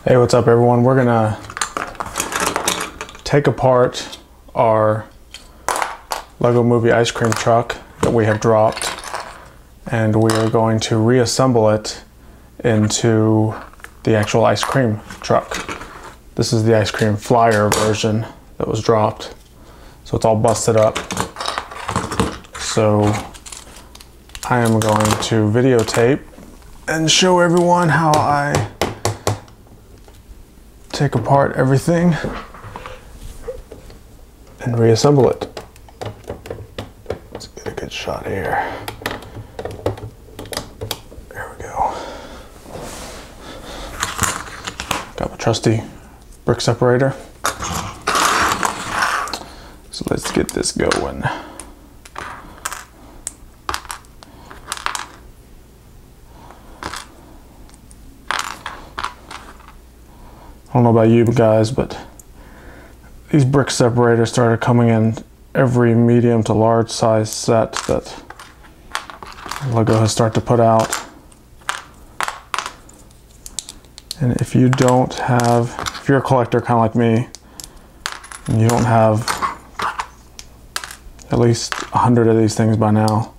Hey, what's up everyone? We're gonna take apart our Lego Movie ice cream truck that we have dropped, and we are going to reassemble it into the actual ice cream truck. This is the ice cream flyer version that was dropped, so it's all busted up. So I am going to videotape and show everyone how I take apart everything and reassemble it. Let's get a good shot here. There we go. Got my trusty brick separator. So let's get this going. I don't know about you guys, but these brick separators started coming in every medium to large size set that Lego has started to put out. And if you don't have, if you're a collector kind of like me, and you don't have at least 100 of these things by now,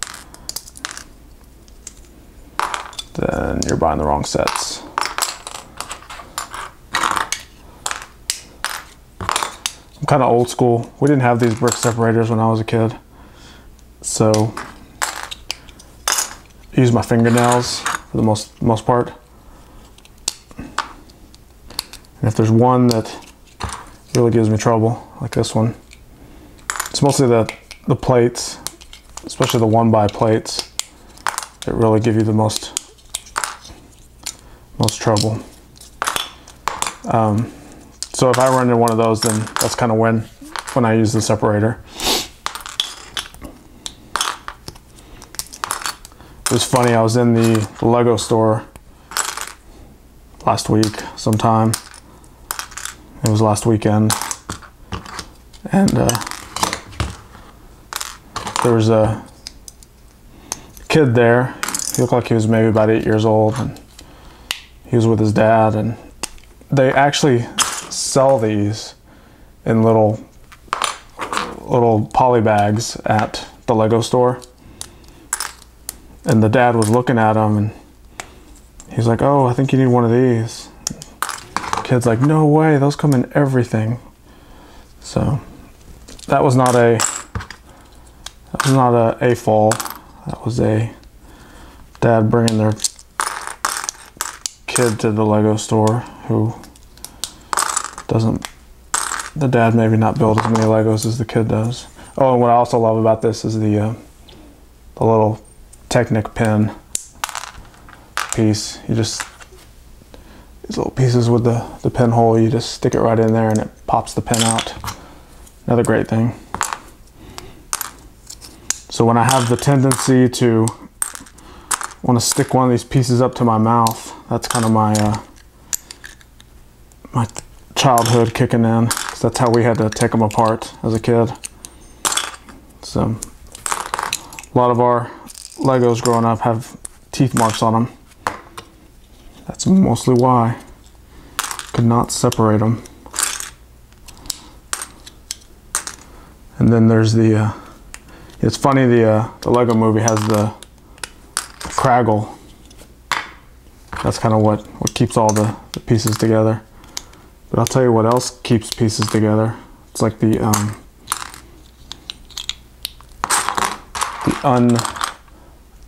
then you're buying the wrong sets. I'm kind of old school. We didn't have these brick separators when I was a kid, so I use my fingernails for the most part. And if there's one that really gives me trouble, like this one, it's mostly the plates, especially the 1x plates, that really give you the most trouble. So if I run into one of those, then that's kind of when I use the separator. It was funny, I was in the Lego store last week sometime. It was last weekend. And there was a kid there. He looked like he was maybe about 8 years old, and he was with his dad, and they actually sell these in little poly bags at the Lego store. And the dad was looking at them, and he's like, "Oh, I think you need one of these." The kid's like, "No way, those come in everything." So that was not a fall. That was a dad bringing their kid to the Lego store who the dad maybe not build as many Legos as the kid does. Oh, and what I also love about this is the little Technic pin piece. You just, these little pieces with the pinhole, you just stick it right in there and it pops the pin out. Another great thing. So when I have the tendency to want to stick one of these pieces up to my mouth, that's kind of my my childhood kicking in, because that's how we had to take them apart as a kid. So a lot of our Legos growing up have teeth marks on them. That's mostly why. Could not separate them. And then there's the it's funny, the Lego Movie has the Craggle. That's kind of what keeps all the pieces together. But I'll tell you what else keeps pieces together. It's like the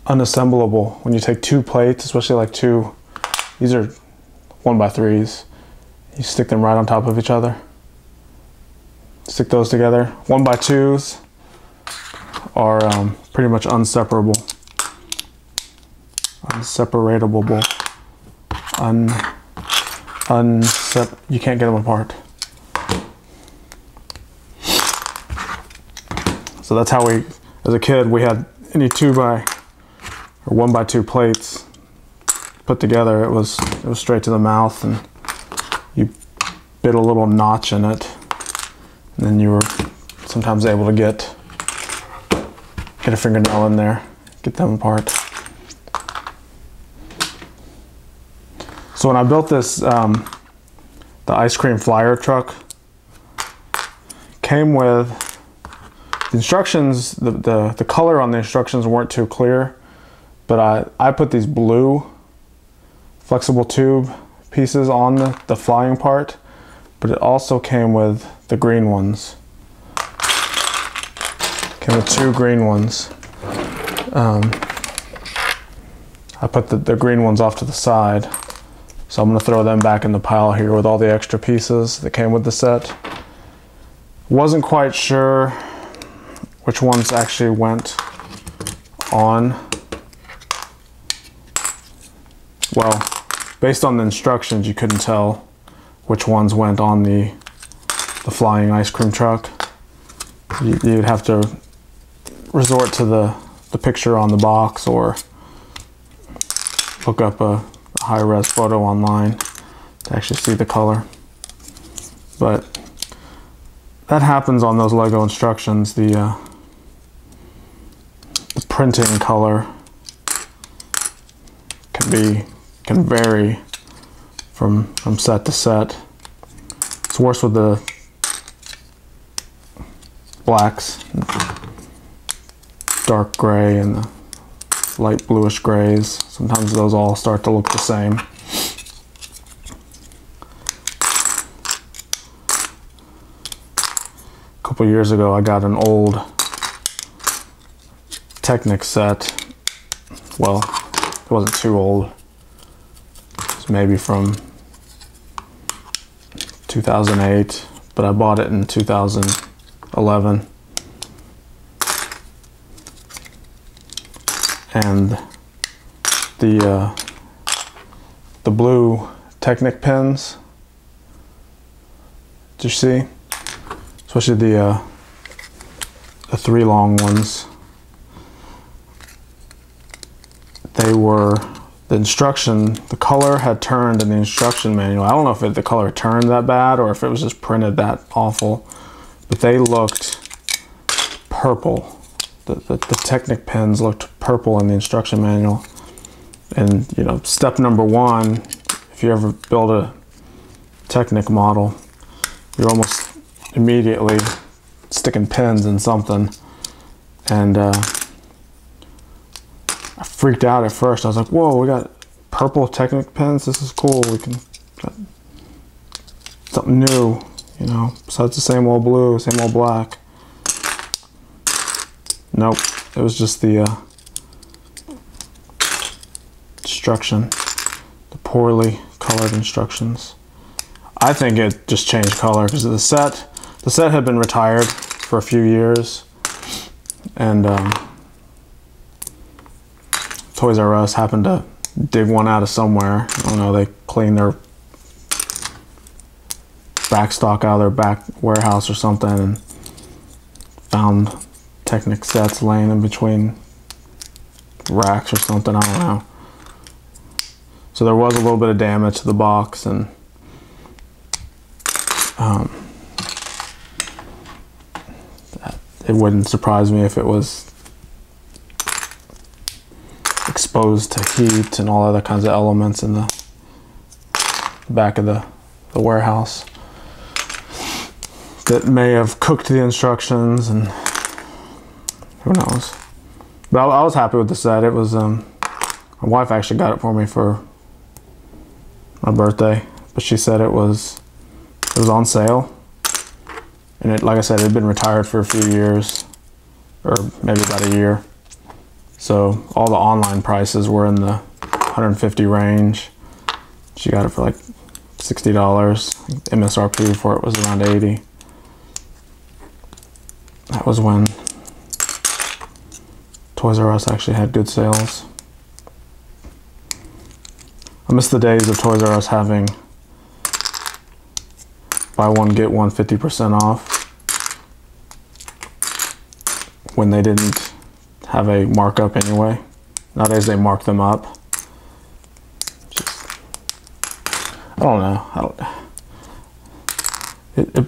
unassemblable. When you take two plates, especially like these are 1x3s, you stick them right on top of each other. Stick those together. 1x2s are pretty much unseparable. You can't get them apart. So that's how we, as a kid, we had any 1x2 plates put together. It was straight to the mouth, and you bit a little notch in it, and then you were sometimes able to get a fingernail in there, get them apart. So when I built this ice cream flyer truck. Came with the instructions. The color on the instructions weren't too clear, but I put these blue flexible tube pieces on the flying part, but it also came with the green ones. Came with 2 green ones. I put the green ones off to the side, so I'm going to throw them back in the pile here with all the extra pieces that came with the set. Wasn't quite sure which ones actually went on. Well, based on the instructions, you couldn't tell which ones went on the flying ice cream truck. You'd have to resort to the picture on the box or look up a high-res photo online to actually see the color. But that happens on those Lego instructions. The printing color can vary from set to set. It's worse with the blacks, dark gray, and the light bluish grays. Sometimes those all start to look the same. A couple years ago, I got an old Technic set. Well, it wasn't too old. It was maybe from 2008, but I bought it in 2011. And the blue Technic pins, did you see? Especially the 3 long ones. They were, the instruction, the color had turned in the instruction manual. I don't know if the color turned that bad or if it was just printed that awful, but they looked purple. The Technic pins looked purple in the instruction manual. And you know, step number 1, if you ever build a Technic model, you're almost immediately sticking pins in something. And I freaked out at first. I was like, whoa, we got purple Technic pins? This is cool. We can got something new, you know, besides the same old blue, same old black. Nope, it was just the instruction, the poorly colored instructions. I think it just changed color because the set had been retired for a few years, and Toys R Us happened to dig one out of somewhere. I don't know, they cleaned their back stock out of their back warehouse or something and found Technic sets laying in between racks or something, I don't know. So there was a little bit of damage to the box, and it wouldn't surprise me if it was exposed to heat and all other kinds of elements in the back of the warehouse that may have cooked the instructions, and who knows. But I was happy with the set. It was, my wife actually got it for me for my birthday, but she said it was on sale. And it, like I said, it had been retired for a few years, or maybe about a year. So all the online prices were in the $150 range. She got it for like $60. MSRP for it was around $80. That was when Toys R Us actually had good sales. I miss the days of Toys R Us having buy one, get one 50% off when they didn't have a markup anyway. Nowadays they mark them up. I don't know. It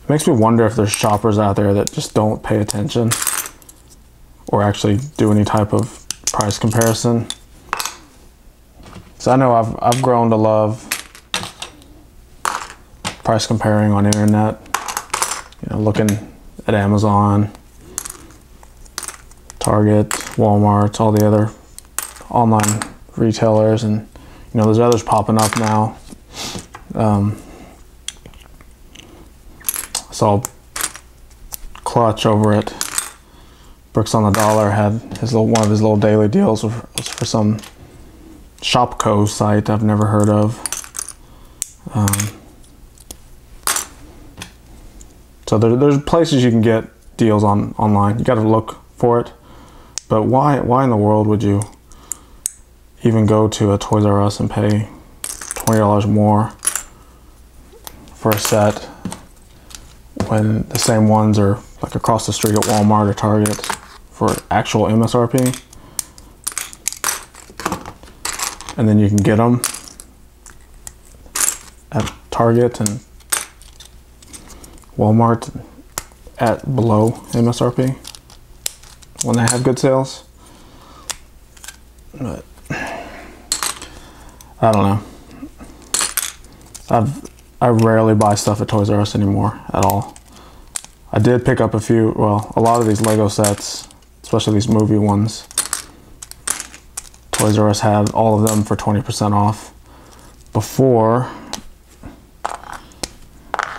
makes me wonder if there's shoppers out there that just don't pay attention or actually do any type of price comparison. So I know I've grown to love price comparing on the internet, you know, looking at Amazon, Target, Walmart, all the other online retailers, and you know, there's others popping up now. Saw Clutch over at Bricks on the Dollar had one of his little daily deals was for some Shopco site I've never heard of. So there's places you can get deals online. You got to look for it. But why in the world would you even go to a Toys R Us and pay $20 more for a set when the same ones are like across the street at Walmart or Target for actual MSRP? And then you can get them at Target and Walmart at below MSRP when they have good sales. But I don't know. I rarely buy stuff at Toys R Us anymore at all. I did pick up a lot of these Lego sets, especially these movie ones. Toys R Us had all of them for 20% off before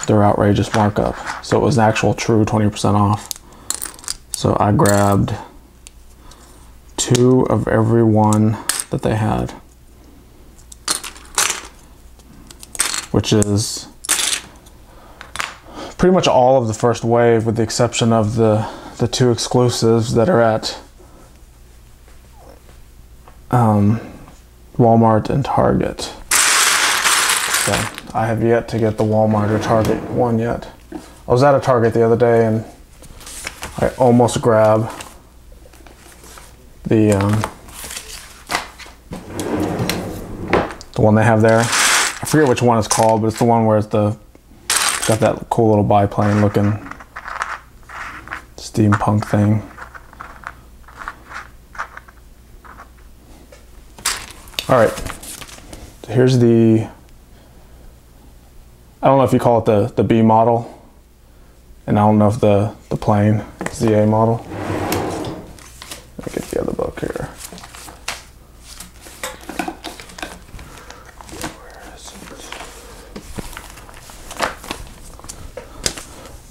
their outrageous markup. So it was an actual true 20% off. So I grabbed 2 of every one that they had, which is pretty much all of the first wave with the exception of the 2 exclusives that are at Walmart and Target. So I have yet to get the Walmart or Target one yet. I was at a Target the other day and I almost grabbed the one they have there. I forget which one it's called, but it's the one where it's got that cool little biplane looking steampunk thing. All right, so here's I don't know if you call it the B model, and I don't know if the plane is the A model. Let me get the other book here. Where is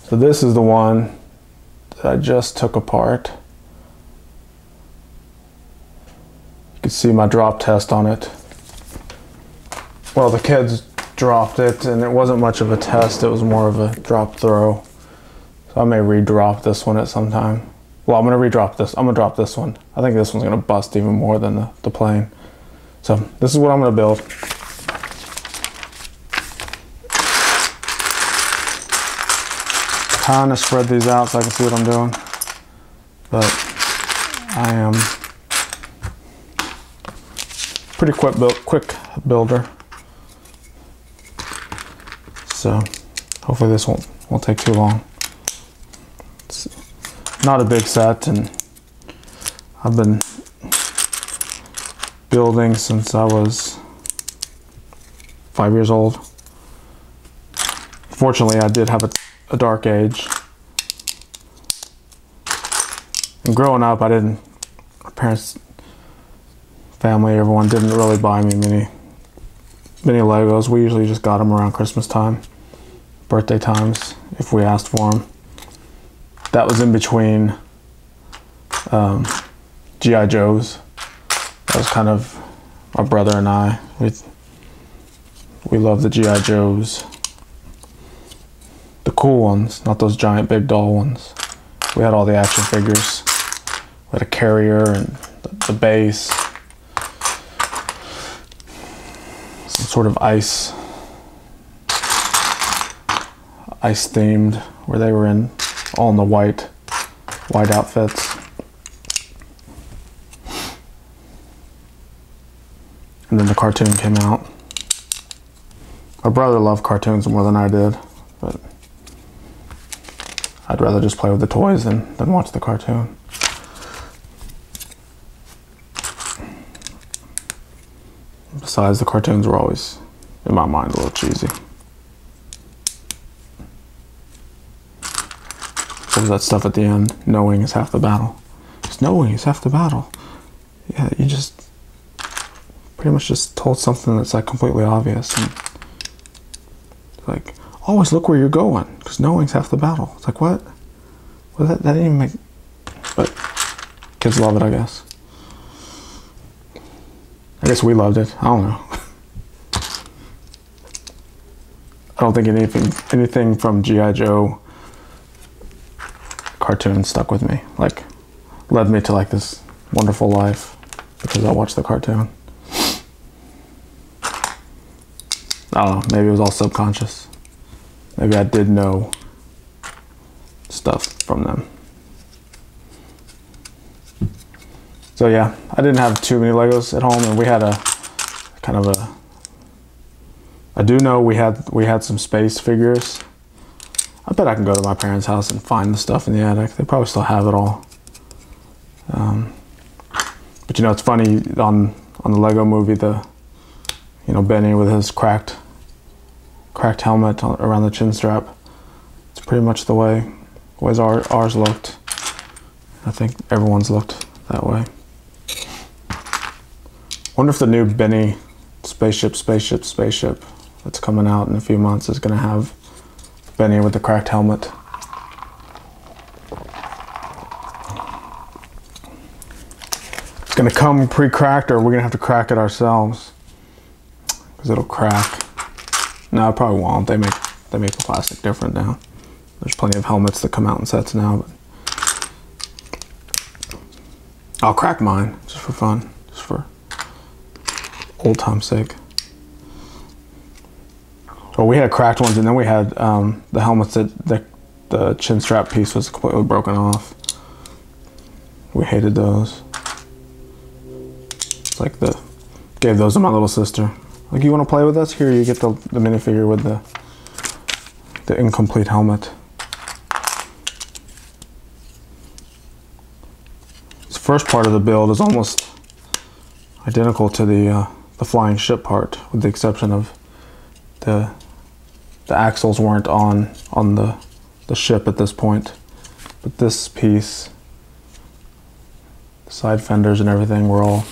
it? So this is the one that I just took apart. You can see my drop test on it. Well, the kids dropped it and it wasn't much of a test, it was more of a drop throw. So I may re-drop this one at some time. Well, I'm gonna drop this one. I think this one's gonna bust even more than the plane. So this is what I'm gonna build. Kind of spread these out so I can see what I'm doing. But I am pretty quick builder. So hopefully this won't take too long. It's not a big set, and I've been building since I was 5 years old. Fortunately, I did have a dark age. And growing up, my parents, family, everyone didn't really buy me many Legos. We usually just got them around Christmas time, birthday times, if we asked for them. That was in between G.I. Joes. That was kind of my brother and I. We loved the G.I. Joes. The cool ones, not those giant big doll ones. We had all the action figures. We had a carrier and the base. Some sort of ice themed, where they were all in the white outfits. And then the cartoon came out. My brother loved cartoons more than I did, but I'd rather just play with the toys than watch the cartoon. Besides, the cartoons were always, in my mind, a little cheesy. What was that stuff at the end? Knowing is half the battle. Just knowing is half the battle. Yeah, you just pretty much just told something that's like completely obvious. And like, always look where you're going, because knowing's half the battle. It's like, what? Well, that didn't even make... But kids love it, I guess. I guess we loved it. I don't know. I don't think anything from G.I. Joe cartoon stuck with me. Like, led me to like this wonderful life because I watched the cartoon. I don't know. Maybe it was all subconscious. Maybe I did know stuff from them. So yeah, I didn't have too many Legos at home, and we had a kind of a... I do know we had some space figures. I bet I can go to my parents' house and find the stuff in the attic. They probably still have it all. But you know, it's funny, on the Lego movie, Benny with his cracked helmet around the chin strap. It's pretty much the way ours looked. I think everyone's looked that way. Wonder if the new Benny spaceship that's coming out in a few months is going to have Benny with the cracked helmet. It's going to come pre-cracked, or we're going to have to crack it ourselves, because it'll crack. No, it probably won't. They make the plastic different now. There's plenty of helmets that come out in sets now, but I'll crack mine just for fun, just for old time's sake. Well, we had cracked ones, and then we had the helmets that the chin strap piece was completely broken off. We hated those. It's like gave those to my little sister. Like, you want to play with us? Here, you get the minifigure with the incomplete helmet. This first part of the build is almost identical to the flying ship part, with the exception of the axles weren't on the ship at this point. But this piece, the side fenders and everything, were all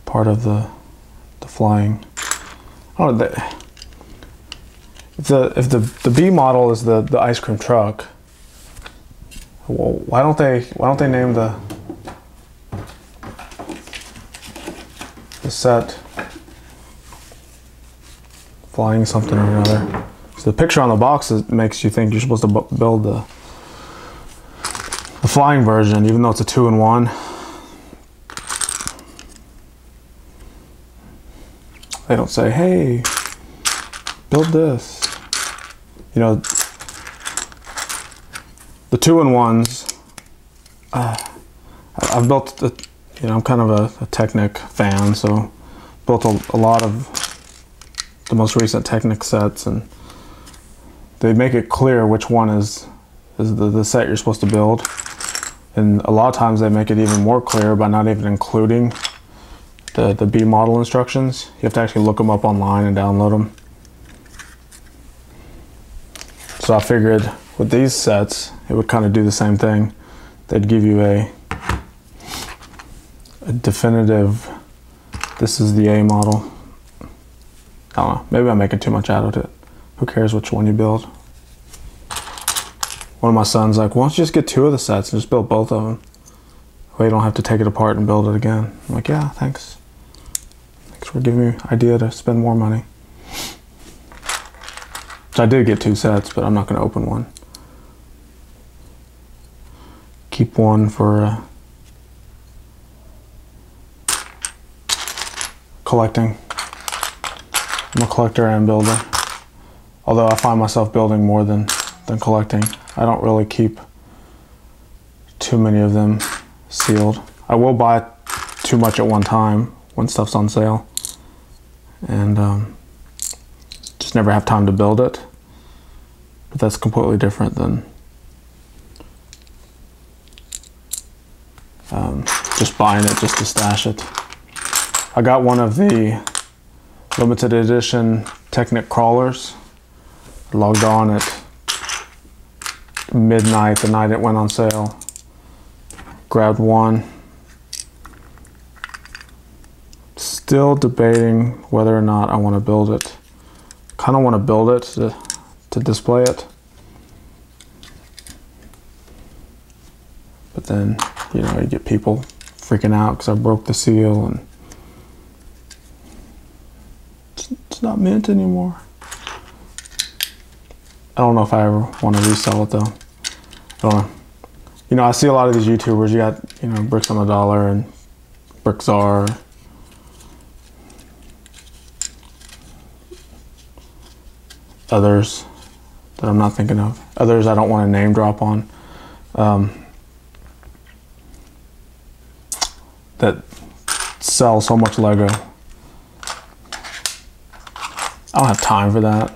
part of the flying. Oh, if the B model is the ice cream truck, well, why don't they name the set flying something or another? So the picture on the box makes you think you're supposed to build the flying version, even though it's a 2-in-1. They don't say, hey, build this. You know, the 2-in-1s, I've built, I'm kind of a Technic fan, so built a lot of the most recent Technic sets, and they make it clear which one is the set you're supposed to build. And a lot of times they make it even more clear by not even including the B model instructions. You have to actually look them up online and download them. So I figured with these sets, it would kind of do the same thing. They'd give you a definitive, this is the A model. I don't know, maybe I'm making too much out of it. Who cares which one you build? One of my sons like, why don't you just get 2 of the sets and just build both of them? Well, you don't have to take it apart and build it again. I'm like, yeah, thanks. Thanks for giving me an idea to spend more money. So I did get 2 sets, but I'm not going to open one. Keep one for collecting. I'm a collector and builder. Although I find myself building more than collecting. I don't really keep too many of them sealed. I will buy too much at one time when stuff's on sale, and just never have time to build it. But that's completely different than just buying it just to stash it. I got one of the limited edition Technic crawlers. I logged on at midnight the night it went on sale. Grabbed one. Still debating whether or not I want to build it. Kind of want to build it to display it. But then, you know, you get people freaking out because I broke the seal and it's not mint anymore. I don't know if I ever want to resell it though. I don't know. You know, I see a lot of these YouTubers, you got, you know, Bricks on the Dollar and Brickzar. Others that I'm not thinking of. Others I don't want to name drop on. That sell so much Lego. I don't have time for that.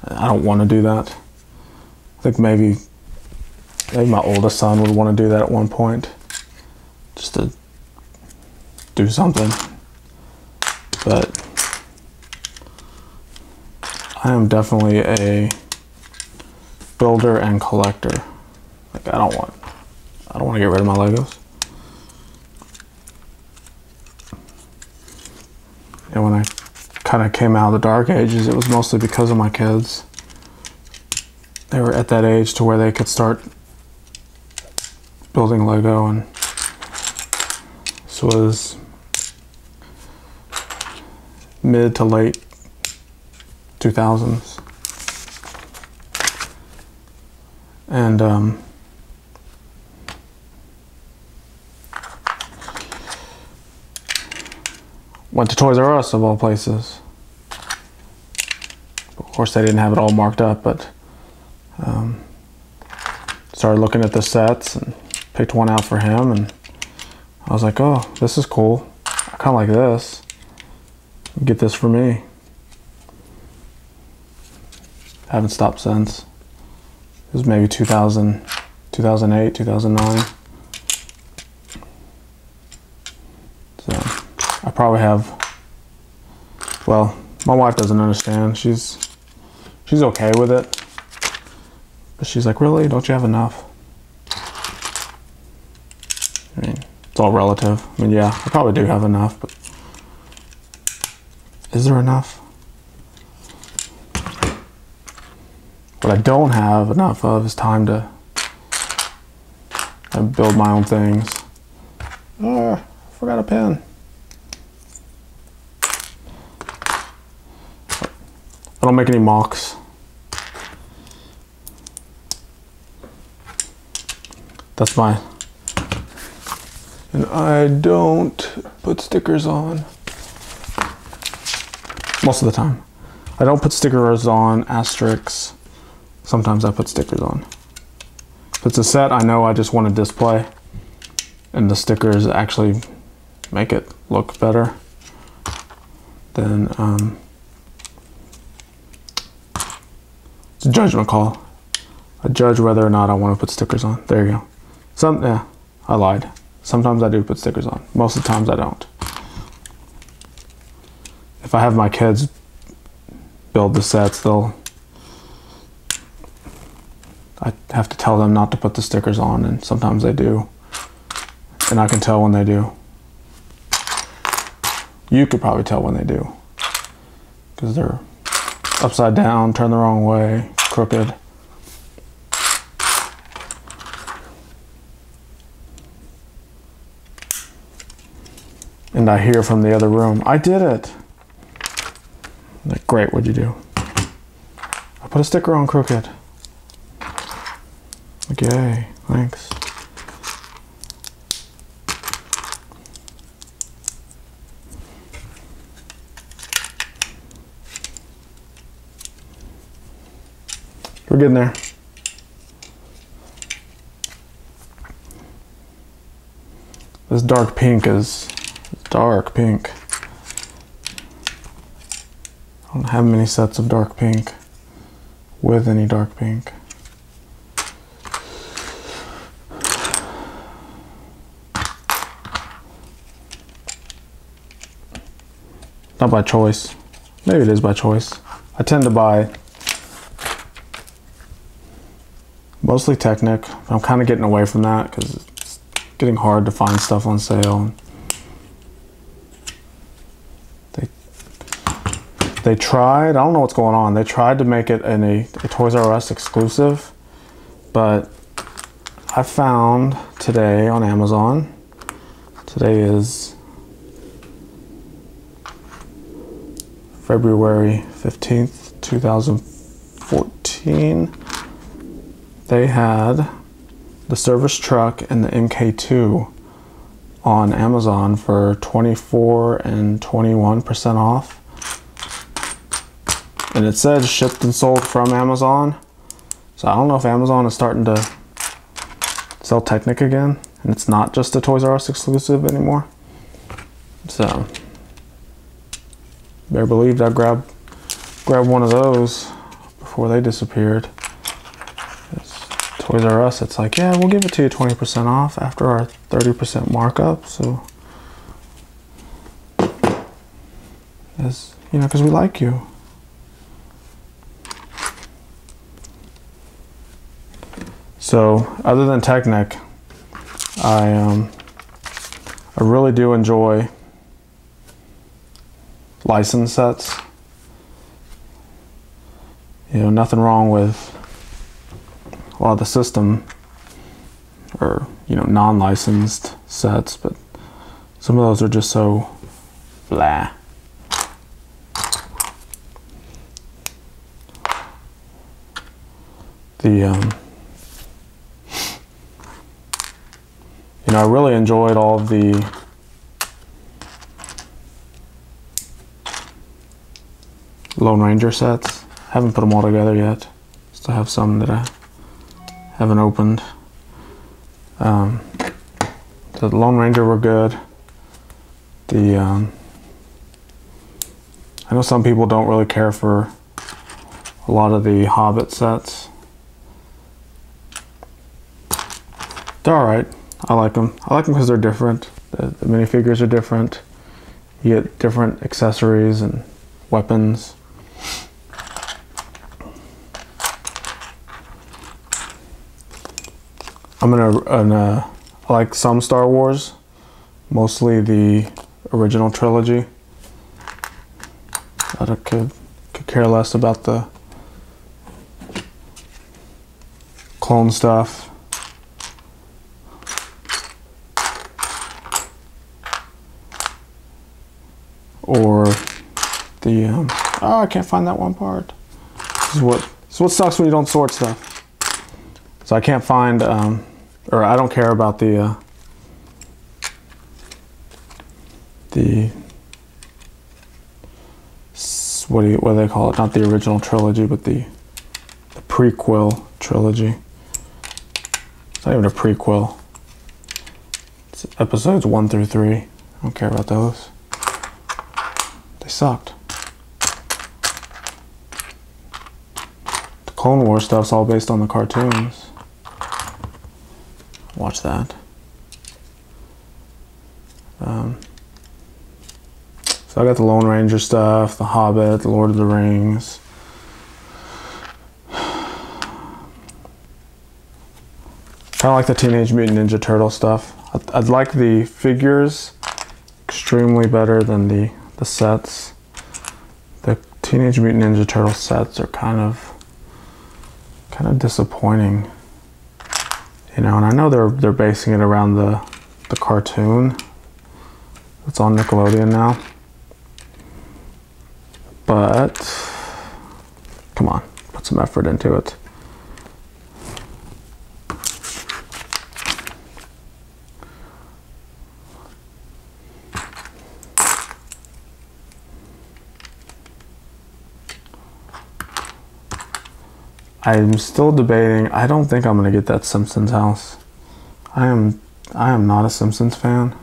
I don't want to do that. I think maybe my oldest son would want to do that at one point. Just to do something. But I am definitely a builder and collector. Like I don't want to get rid of my Legos. And when I kind of came out of the dark ages, it was mostly because of my kids. They were at that age to where they could start building Lego, and this was mid to late 2000s. And went to Toys R Us of all places. Of course they didn't have it all marked up, but started looking at the sets and picked one out for him, and I was like, oh, this is cool. I kind of like this. Get this for me. Haven't stopped since. It was maybe 2000, 2008, 2009. So I probably have, well, my wife doesn't understand. She's okay with it. But she's like, really? Don't you have enough? I mean, it's all relative. I mean, yeah, I probably do have enough, but is there enough? What I don't have enough of is time to build my own things. Oh, I forgot a pen. I don't make any mocks. That's my, and I don't put stickers on. Most of the time. I don't put stickers on, asterisks. Sometimes I put stickers on. If it's a set I know I just want to display, and the stickers actually make it look better, then it's a judgment call. I judge whether or not I want to put stickers on. There you go. Yeah, I lied. Sometimes I do put stickers on. Most of the times I don't. If I have my kids build the sets, I have to tell them not to put the stickers on, and sometimes they do. And I can tell when they do. You could probably tell when they do. Because they're upside down, turned the wrong way, crooked. And I hear from the other room, I did it. I'm like, great, what'd you do? I put a sticker on crooked. Like, yay, thanks. We're getting there. This dark pink is dark pink. I don't have many sets of dark pink with any dark pink. Not by choice. Maybe it is by choice. I tend to buy mostly Technic. I'm kind of getting away from that because it's getting hard to find stuff on sale. They tried, I don't know what's going on. They tried to make it a Toys R Us exclusive, but I found today on Amazon, today is February 15th, 2014. They had the service truck and the MK2 on Amazon for 24 and 21% off. And it said shipped and sold from Amazon. So I don't know if Amazon is starting to sell Technic again, and it's not just a Toys R Us exclusive anymore. So better believe I grabbed one of those before they disappeared. Toys R Us, it's like, yeah, we'll give it to you 20% off after our 30% markup. So, as you know, because we like you. So, other than Technic, I really do enjoy license sets. You know, nothing wrong with a lot of the system or, you know, non-licensed sets, but some of those are just so blah. You know, I really enjoyed all of the Lone Ranger sets. Haven't put them all together yet. Still have some that I haven't opened. The Lone Ranger were good. I know some people don't really care for a lot of the Hobbit sets. They're alright. I like them. I like them because they're different. The minifigures are different. You get different accessories and weapons. I like some Star Wars, mostly the original trilogy. I could care less about the clone stuff. Or the oh, I can't find that one part. This is what sucks when you don't sort stuff. So I can't find or I don't care about the what do they call it? Not the original trilogy, but the prequel trilogy. It's not even a prequel. It's episodes 1 through 3. I don't care about those. They sucked. The Clone Wars stuff's all based on the cartoons. Watch that. So I got the Lone Ranger stuff, the Hobbit, the Lord of the Rings. Kind of like the Teenage Mutant Ninja Turtle stuff. I'd like the figures extremely better than the sets. The Teenage Mutant Ninja Turtle sets are kind of disappointing. You know, and I know they're basing it around the cartoon that's on Nickelodeon now. But come on, put some effort into it. I'm still debating. I don't think I'm gonna get that Simpsons house. I am not a Simpsons fan.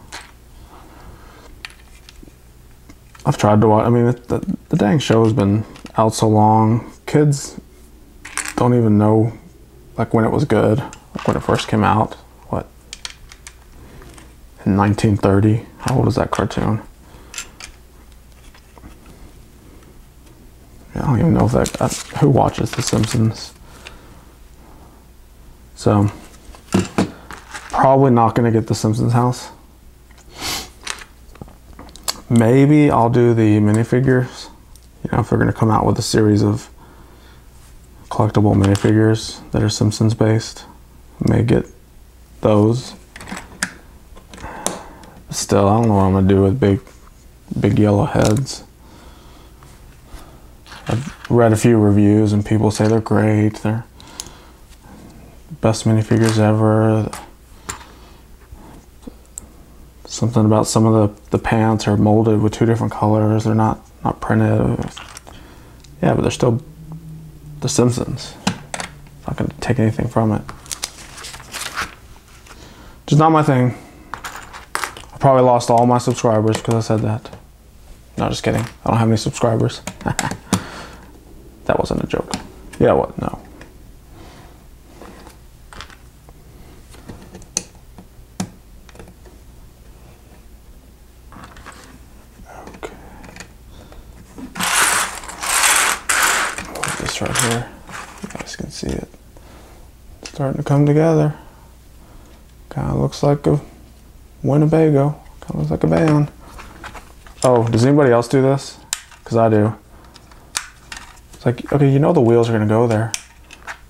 I've tried to watch. I mean, the dang show has been out so long. Kids don't even know like when it was good, like when it first came out. What? In 1930? How old is that cartoon? don't even know if that, who watches The Simpsons. So, probably not going to get the Simpsons house. Maybe I'll do the minifigures. You know, if they're going to come out with a series of collectible minifigures that are Simpsons based, I may get those. Still, I don't know what I'm going to do with big yellow heads. I've read a few reviews and people say they're great. They're best minifigures ever. Something about some of the pants are molded with 2 different colors. They're not printed. Yeah, but they're still The Simpsons. Not going to take anything from it. Just not my thing. I probably lost all my subscribers because I said that. No, just kidding. I don't have any subscribers. That wasn't a joke. Yeah, what? No. Right here, you guys can see it. It's starting to come together. Kind of looks like a Winnebago. Kind of looks like a band. Oh, does anybody else do this? Because I do. It's like, okay, you know the wheels are going to go there.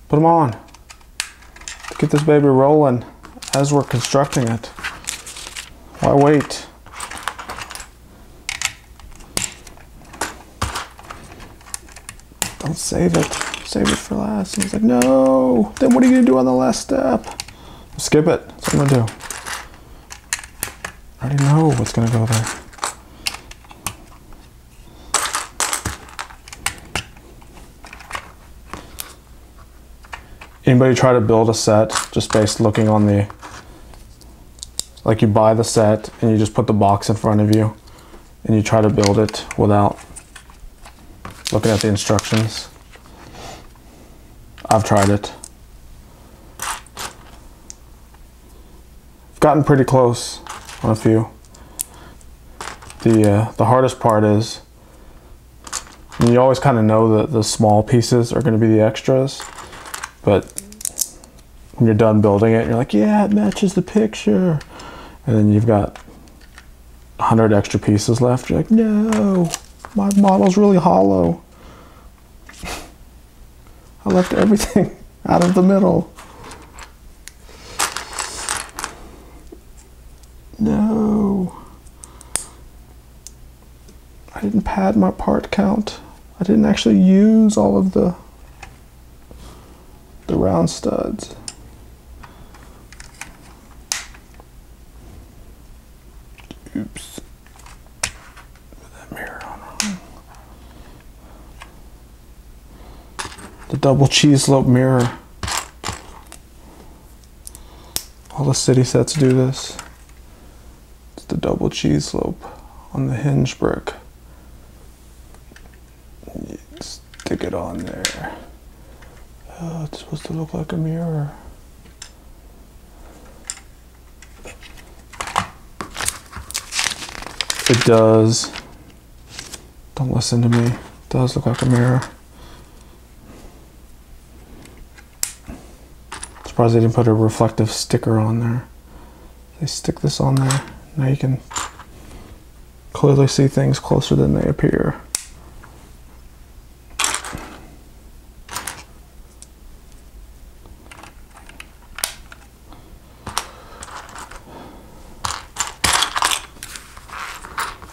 Put them on. Get this baby rolling as we're constructing it. Why wait? Don't save it. Save it for last. And he's like, no. Then what are you going to do on the last step? Skip it. That's what I'm going to do. I already know what's going to go there. Anybody try to build a set just based looking on the, like you buy the set and you just put the box in front of you and you try to build it without looking at the instructions? I've tried it. I've gotten pretty close on a few. The hardest part is, you always kind of know that the small pieces are going to be the extras, but when you're done building it, you're like, yeah, it matches the picture. And then you've got 100 extra pieces left. You're like, no. My model's really hollow. I left everything out of the middle. No. I didn't pad my part count. I didn't actually use all of the round studs. Oops. The double cheese slope mirror. All the city sets do this. It's the double cheese slope on the hinge brick. You stick it on there. Oh, it's supposed to look like a mirror. It does. Don't listen to me. It does look like a mirror. Surprised they didn't put a reflective sticker on there. They stick this on there. Now you can clearly see things closer than they appear.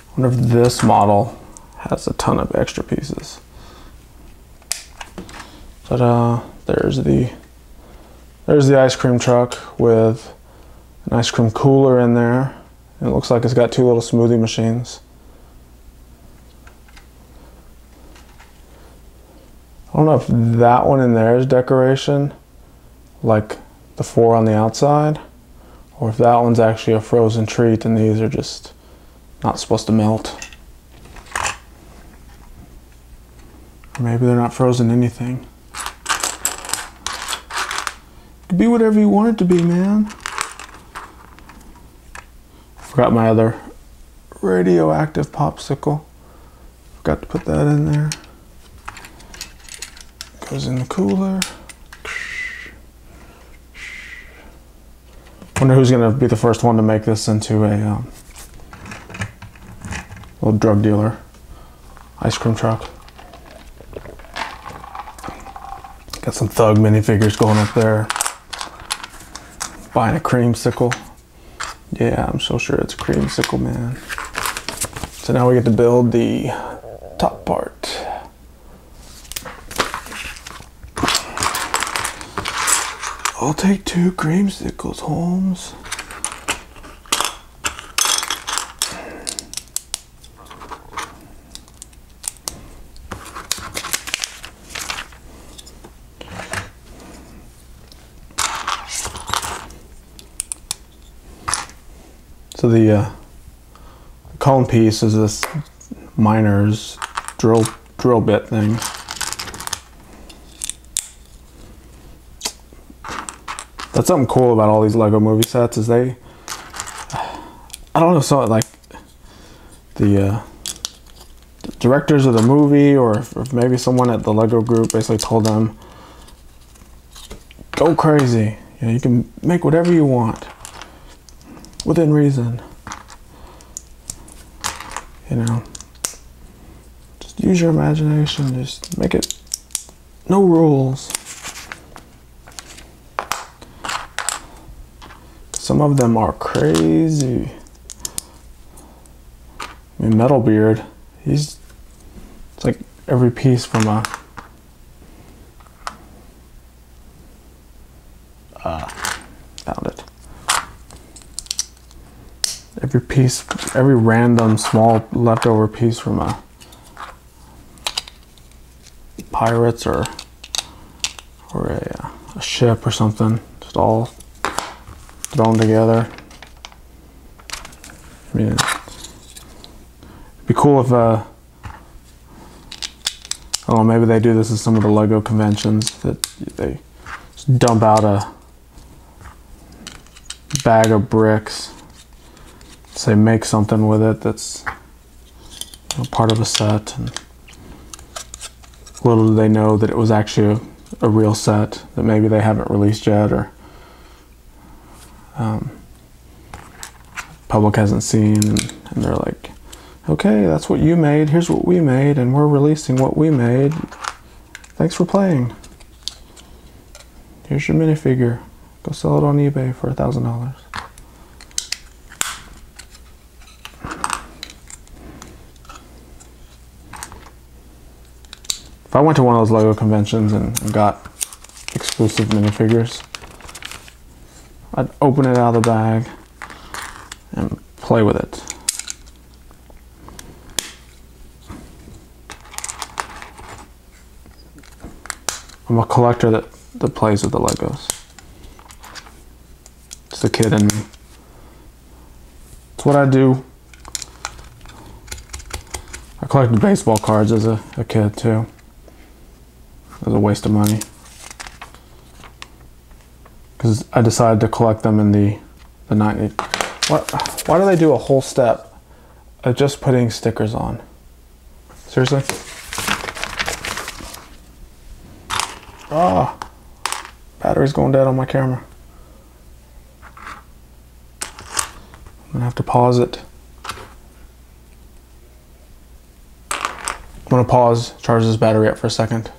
I wonder if this model has a ton of extra pieces. But there's the ice cream truck with an ice cream cooler in there. And it looks like it's got 2 little smoothie machines. I don't know if that one in there is decoration, like the 4 on the outside, or if that one's actually a frozen treat and these are just not supposed to melt. Or maybe they're not frozen anything. It could be whatever you want it to be, man. Forgot my other radioactive popsicle. Forgot to put that in there. Goes in the cooler. Wonder who's gonna be the first one to make this into a little drug dealer ice cream truck. Got some Thug minifigures going up there. Buying a creamsicle. Yeah, I'm so sure it's a creamsicle, man. So now we get to build the top part. I'll take 2 creamsicles, Holmes. So the cone piece is this miner's drill bit thing. That's something cool about all these Lego movie sets is I don't know, so like the directors of the movie or if maybe someone at the Lego group basically told them, go crazy, you know, you can make whatever you want within reason, you know, just use your imagination, just make it no rules. Some of them are crazy. I mean, Metalbeard, it's like every piece from a found it. Every random small leftover piece from a pirates or a ship or something, just all thrown together. I mean, it'd be cool if I don't know, maybe they do this at some of the Lego conventions, that they just dump out a bag of bricks, say make something with it that's, you know, part of a set, and little do they know that it was actually a real set that maybe they haven't released yet, or public hasn't seen, and they're like, okay, that's what you made, here's what we made, and we're releasing what we made. Thanks for playing. Here's your minifigure. Go sell it on eBay for $1,000. If I went to one of those Lego conventions and got exclusive minifigures, I'd open it out of the bag and play with it. I'm a collector that plays with the Legos. It's the kid in me. It's what I do. I collected baseball cards as a kid too. It was a waste of money, because I decided to collect them in the 90s. Why do they do a whole step of just putting stickers on? Seriously? Ah, battery's going dead on my camera. I'm gonna have to pause it. I'm gonna pause, charge this battery up for a second.